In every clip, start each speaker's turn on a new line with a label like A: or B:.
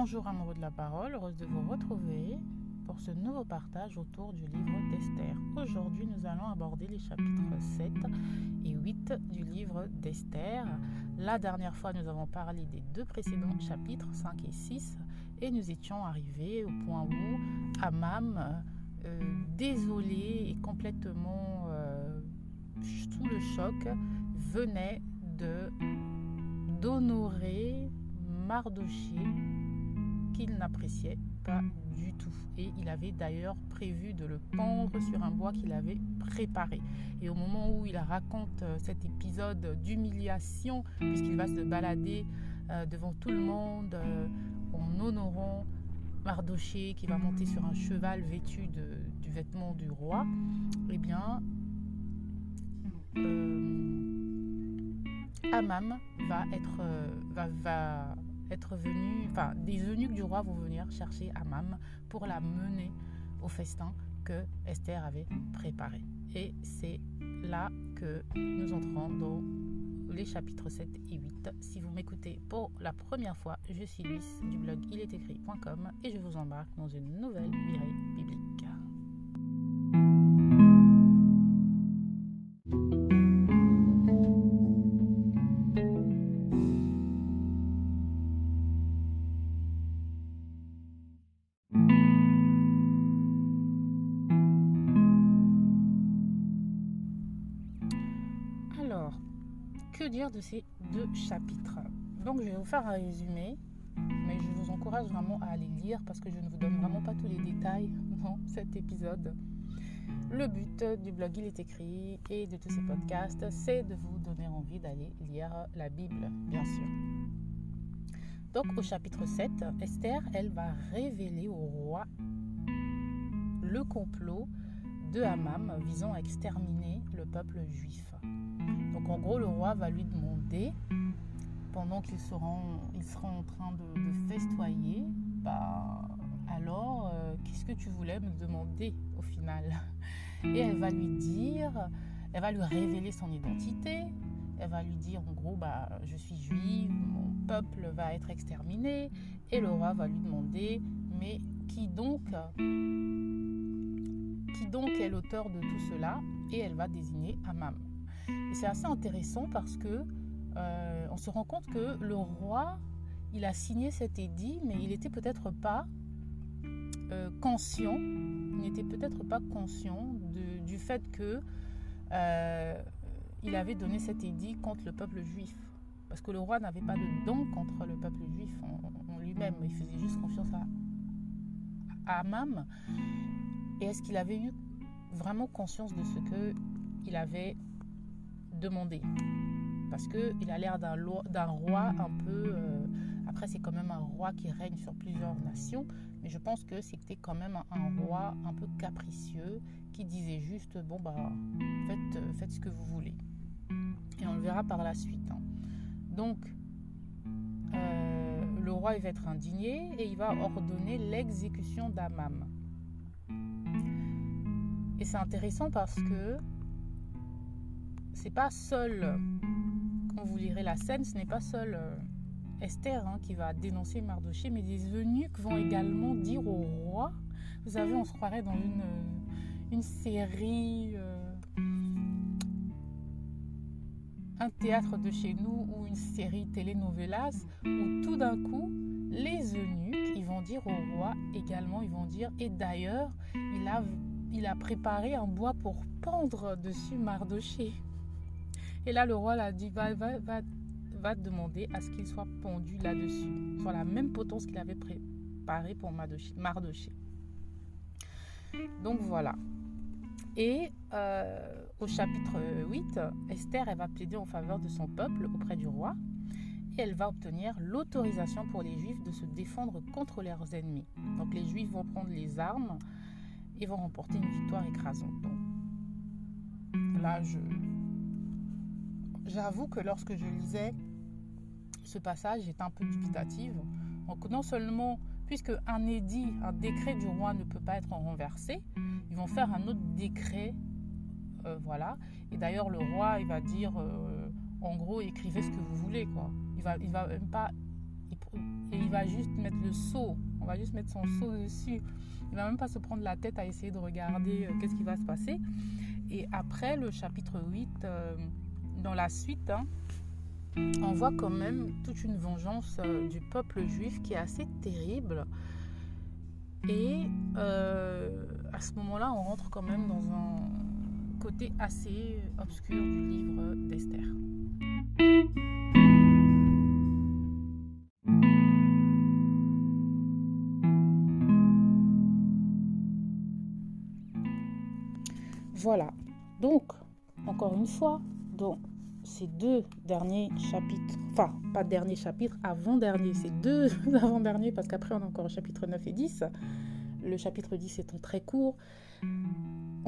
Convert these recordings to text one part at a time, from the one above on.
A: Bonjour amoureux de la parole, heureuse de vous retrouver pour ce nouveau partage autour du livre d'Esther. Aujourd'hui, nous allons aborder les chapitres 7 et 8 du livre d'Esther. La dernière fois, nous avons parlé des deux précédents chapitres, 5 et 6, et nous étions arrivés au point où Amam, désolé et complètement sous le choc, venait d'honorer Mardochée qu'il n'appréciait pas du tout. Et il avait d'ailleurs prévu de le pendre sur un bois qu'il avait préparé. Et au moment où il raconte cet épisode d'humiliation, puisqu'il va se balader devant tout le monde en honorant Mardochée qui va monter sur un cheval vêtu du vêtement du roi, eh bien Amam va être venu, enfin des eunuques du roi vont venir chercher Amam pour la mener au festin que Esther avait préparé. Et c'est là que nous entrons dans les chapitres 7 et 8. Si vous m'écoutez pour la première fois, je suis Luce du blog ilestécrit.com et je vous embarque dans une nouvelle virée biblique. Alors, que dire de ces deux chapitres? Donc, je vais vous faire un résumé, mais je vous encourage vraiment à aller lire parce que je ne vous donne vraiment pas tous les détails dans cet épisode. Le but du blog Il est écrit et de tous ces podcasts, c'est de vous donner envie d'aller lire la Bible, bien sûr. Donc, au chapitre 7, Esther, elle va révéler au roi le complot de Amam visant à exterminer le peuple juif. Donc en gros, le roi va lui demander, pendant qu'ils seront en train de festoyer, alors, qu'est-ce que tu voulais me demander au final? Et elle va lui dire, elle va lui révéler son identité, elle va lui dire en gros, je suis juive, mon peuple va être exterminé, et le roi va lui demander, mais qui donc est l'auteur de tout cela? Et elle va désigner Amam. Et c'est assez intéressant parce que on se rend compte que le roi, il a signé cet édit, mais il n'était peut-être pas conscient. Il n'était peut-être pas conscient du fait que il avait donné cet édit contre le peuple juif. Parce que le roi n'avait pas de don contre le peuple juif en lui-même. Il faisait juste confiance à Amam. Et est-ce qu'il avait eu vraiment conscience de ce qu'il avait demandé? Parce qu'il a l'air d'un roi un peu... après, c'est quand même un roi qui règne sur plusieurs nations, mais je pense que c'était quand même un roi un peu capricieux qui disait juste, faites ce que vous voulez. Et on le verra par la suite. Donc, le roi il va être indigné et il va ordonner l'exécution d'Amam. Et c'est intéressant parce que c'est pas seul, quand vous lirez la scène, ce n'est pas seul Esther qui va dénoncer Mardochée, mais des eunuques vont également dire au roi, vous savez, on se croirait dans une série, un théâtre de chez nous ou une série telenovelas, où tout d'un coup, les eunuques, ils vont dire au roi également, ils vont dire, et d'ailleurs, il a préparé un bois pour pendre dessus Mardochée. Et là, le roi l'a dit, va demander à ce qu'il soit pendu là-dessus, sur la même potence qu'il avait préparée pour Mardochée. Donc voilà. Et au chapitre 8, Esther, elle va plaider en faveur de son peuple auprès du roi. Et elle va obtenir l'autorisation pour les Juifs de se défendre contre leurs ennemis. Donc les Juifs vont prendre les armes et vont remporter une victoire écrasante. Donc, là, j'avoue que lorsque je lisais ce passage, j'étais un peu dubitative. Donc non seulement, puisque un décret du roi ne peut pas être renversé, ils vont faire un autre décret, voilà. Et d'ailleurs, le roi, il va dire, en gros, écrivez ce que vous voulez, quoi. Il va même pas, et il va juste mettre le seau. On va juste mettre son seau dessus. Il ne va même pas se prendre la tête à essayer de regarder qu'est-ce qui va se passer. Et après, le chapitre 8, dans la suite, on voit quand même toute une vengeance du peuple juif qui est assez terrible. Et à ce moment-là, on rentre quand même dans un côté assez obscur du livre d'Esther. Voilà. Donc, encore une fois, dans ces deux derniers chapitres, enfin, pas dernier chapitre, avant-dernier, ces deux avant-derniers, parce qu'après on a encore le chapitre 9 et 10. Le chapitre 10 étant très court,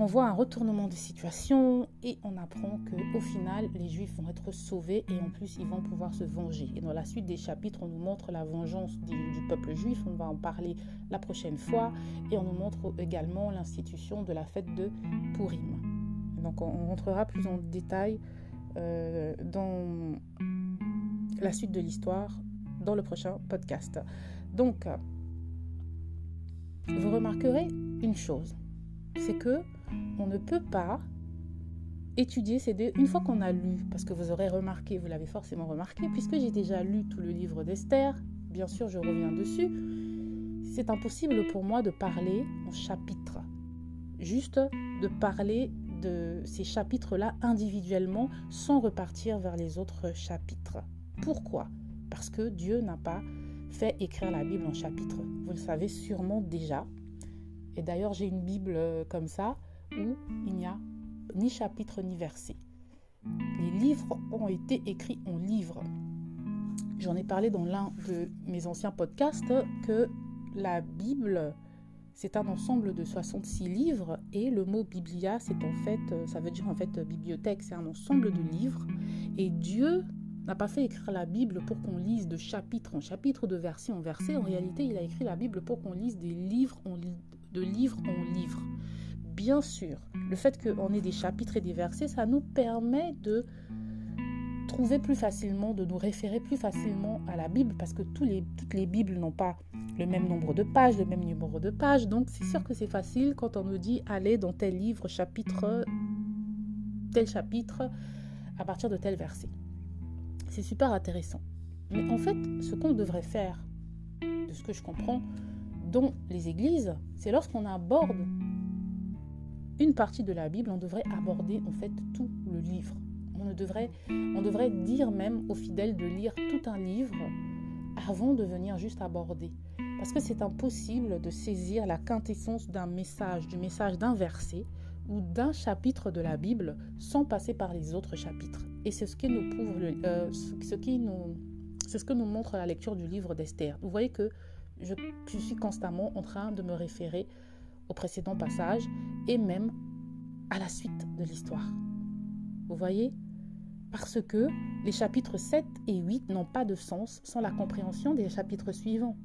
A: on voit un retournement de situation et on apprend qu'au final, les Juifs vont être sauvés et en plus, ils vont pouvoir se venger. Et dans la suite des chapitres, on nous montre la vengeance du peuple juif, on va en parler la prochaine fois, et on nous montre également l'institution de la fête de Purim. Donc, on rentrera plus en détail dans la suite de l'histoire dans le prochain podcast. Donc, vous remarquerez une chose, c'est que on ne peut pas étudier ces deux une fois qu'on a lu, parce que vous aurez remarqué, vous l'avez forcément remarqué, puisque j'ai déjà lu tout le livre d'Esther, bien sûr je reviens dessus, c'est impossible pour moi de parler en chapitres, juste de parler de ces chapitres-là individuellement sans repartir vers les autres chapitres. Pourquoi ? Parce que Dieu n'a pas fait écrire la Bible en chapitres. Vous le savez sûrement déjà. Et d'ailleurs, j'ai une Bible comme ça où il n'y a ni chapitre ni verset. Les livres ont été écrits en livres. J'en ai parlé dans l'un de mes anciens podcasts que la Bible, c'est un ensemble de 66 livres et le mot biblia, c'est en fait, ça veut dire en fait bibliothèque, c'est un ensemble de livres. Et Dieu n'a pas fait écrire la Bible pour qu'on lise de chapitre en chapitre, de verset en verset. En réalité, il a écrit la Bible pour qu'on lise de livre en livre. Bien sûr, le fait qu'on ait des chapitres et des versets, ça nous permet de trouver plus facilement, de nous référer plus facilement à la Bible, parce que toutes les Bibles n'ont pas le même nombre de pages, le même numéro de pages. Donc, c'est sûr que c'est facile quand on nous dit « allez dans tel livre, tel chapitre, à partir de tel verset ». C'est super intéressant. Mais en fait, ce qu'on devrait faire, de ce que je comprends, dans les églises, c'est lorsqu'on aborde une partie de la Bible, on devrait aborder en fait tout le livre. On devrait dire même aux fidèles de lire tout un livre avant de venir juste aborder. Parce que c'est impossible de saisir la quintessence d'un message, du message d'un verset ou d'un chapitre de la Bible sans passer par les autres chapitres. Et c'est ce que nous prouve c'est ce que nous montre la lecture du livre d'Esther. Vous voyez que je suis constamment en train de me référer au précédent passage et même à la suite de l'histoire. Vous voyez ? Parce que les chapitres 7 et 8 n'ont pas de sens sans la compréhension des chapitres suivants.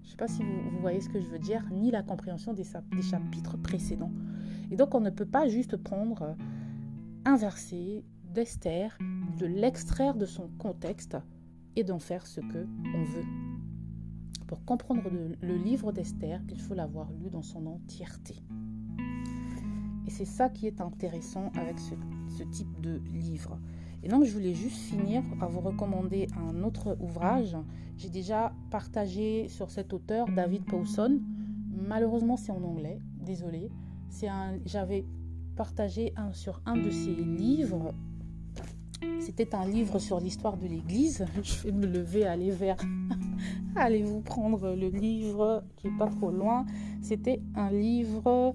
A: Je ne sais pas si vous voyez ce que je veux dire, ni la compréhension des chapitres précédents. Et donc, on ne peut pas juste prendre un verset d'Esther, de l'extraire de son contexte et d'en faire ce qu'on veut. Pour comprendre le livre d'Esther, il faut l'avoir lu dans son entièreté. Et c'est ça qui est intéressant avec ce type de livre. Et donc, je voulais juste finir par vous recommander un autre ouvrage. J'ai déjà partagé sur cet auteur, David Powson. Malheureusement, c'est en anglais. Désolée. J'avais partagé sur un de ses livres. C'était un livre sur l'histoire de l'Église. Je vais me lever, allez vous prendre le livre qui n'est pas trop loin. C'était un livre,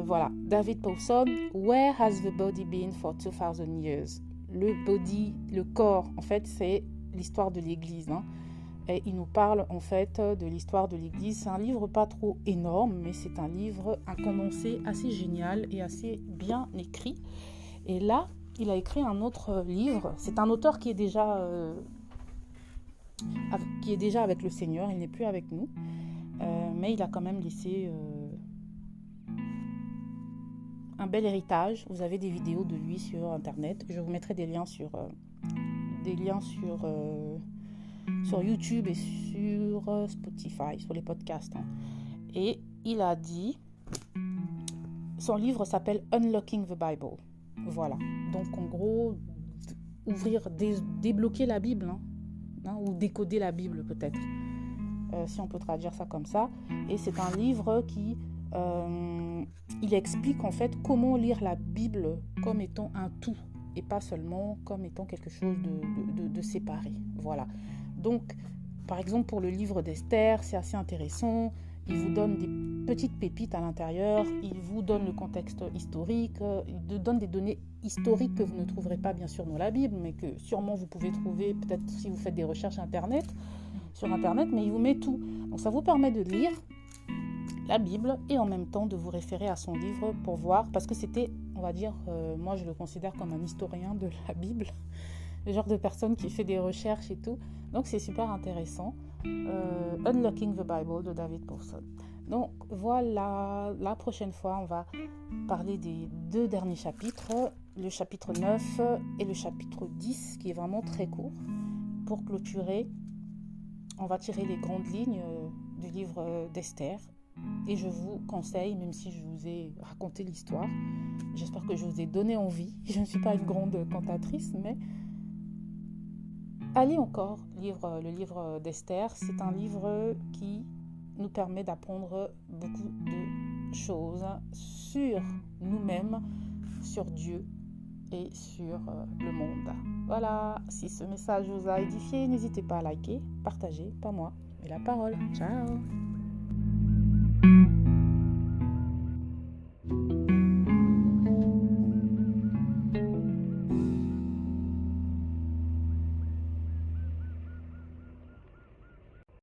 A: voilà, David Powson, Where has the body been for 2000 years? Le corps, en fait, c'est l'histoire de l'Église. Et il nous parle, en fait, de l'histoire de l'Église. C'est un livre pas trop énorme, mais c'est un livre, un condensé assez génial et assez bien écrit. Et là, il a écrit un autre livre. C'est un auteur qui est déjà avec le Seigneur. Il n'est plus avec nous. Mais il a quand même laissé un bel héritage. Vous avez des vidéos de lui sur Internet. Je vous mettrai des liens sur sur YouTube et sur Spotify, sur les podcasts. Et il a dit, son livre s'appelle Unlocking the Bible. Voilà. Donc en gros, débloquer la Bible, ou décoder la Bible peut-être, si on peut traduire ça comme ça. Et c'est un livre qui il explique en fait comment lire la Bible comme étant un tout et pas seulement comme étant quelque chose de séparé. Voilà. Donc, par exemple, pour le livre d'Esther, c'est assez intéressant. Il vous donne des petites pépites à l'intérieur, il vous donne le contexte historique, il donne des données historiques que vous ne trouverez pas bien sûr dans la Bible, mais que sûrement vous pouvez trouver peut-être si vous faites des recherches sur Internet, mais il vous met tout. Donc ça vous permet de lire la Bible et en même temps de vous référer à son livre pour voir, parce que c'était, on va dire, moi je le considère comme un historien de la Bible, le genre de personne qui fait des recherches et tout. Donc c'est super intéressant. Unlocking the Bible de David Powson. Donc voilà, la prochaine fois on va parler des 2 derniers chapitres, le chapitre 9 et le chapitre 10 qui est vraiment très court. Pour clôturer, on va tirer les grandes lignes du livre d'Esther et je vous conseille, même si je vous ai raconté l'histoire, j'espère que je vous ai donné envie. Je ne suis pas une grande cantatrice, mais allez encore lire le livre d'Esther. C'est un livre qui nous permet d'apprendre beaucoup de choses sur nous-mêmes, sur Dieu et sur le monde. Voilà, si ce message vous a édifié, n'hésitez pas à liker, partager, pas moi, mais la parole. Ciao!